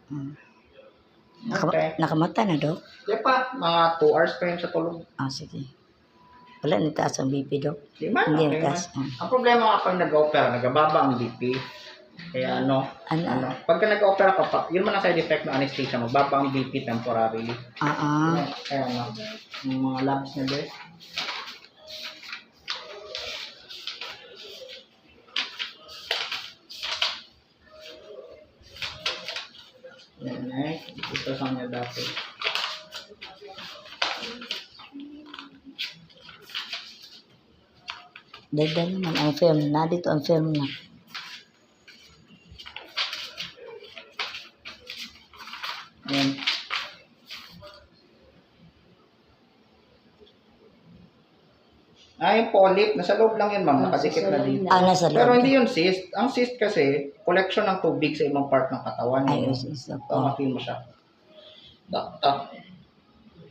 Hmm. Okay. Nakamata na, Dok? Di pa, mga 2 hours pa yun sa tulog. Sige. Wala, nitaas ang BP, Dok? Di man, Hindi okay nitaas. man. Ang problema kapag nag-opera, nagababa ang BP. Kaya pagka nag-opera ka, yun man ang side effect ng anesthesia, magbaba ang BP temporarily. Kaya yung mga labs na din. Yan ito sa kanya dati. Dada naman ang film na. Dito ang film na. Ayan. Yung polyp, nasa loob lang yan, ma'am. Nakadikit na dito. Nasa loob. Pero hindi yun cyst. Ang cyst kasi, collection ng tubig sa ibang part ng katawan. Maki mo siya.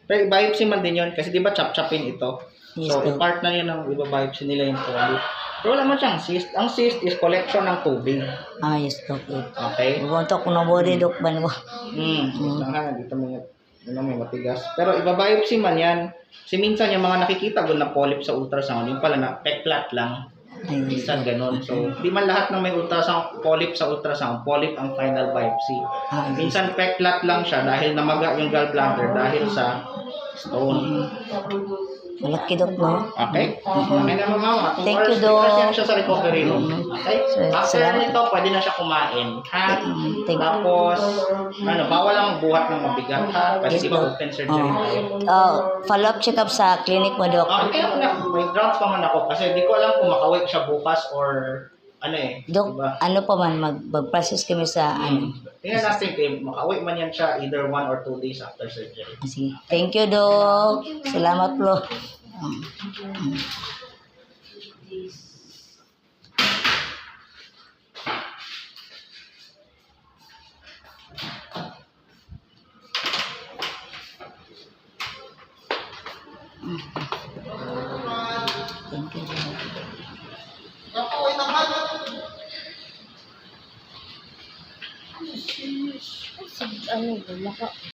Pero i-biopsy man din yun. Kasi di ba chop-chopin ito? So, i-part na yun ng i-biopsy nila yung polyp. Pero wala man siyang cyst. Ang cyst is collection ng tubig. Yes, Dok. Okay? Buwanto ko na body, Dok. Ba mo? Dito may matigas. Pero i-biopsy man yan. Kasi minsan yung mga nakikita na polyp sa ultrasound, yung pala na peklat lang. Minsan ganun. So, di man lahat ng may ultrasound, polyp sa ultrasound, polyp ang final biopsy. Minsan peklat lang siya dahil namaga yung gallbladder dahil sa stone. Malaki, Dok, no? Okay? Okay na mama. Thank you, Dok. Kasi siya sa recovery room. Okay? After nito, pwede na siya kumain. Ha? Tapos, bawal lang buhat ng mabigat, ha? Kasi di ba open surgery tayo. Follow-up check-up sa clinic mo, Dok. Okay, may grounds pa man ako. Kasi di ko alam kung makawake siya bukas or Dok, diba? pa man, mag-process kami sa Tingnan natin, makawake man yan siya either 1 or 2 days after surgery. Sige. Thank you, Dok. Salamat po. Thank you, Dok. Ano ba?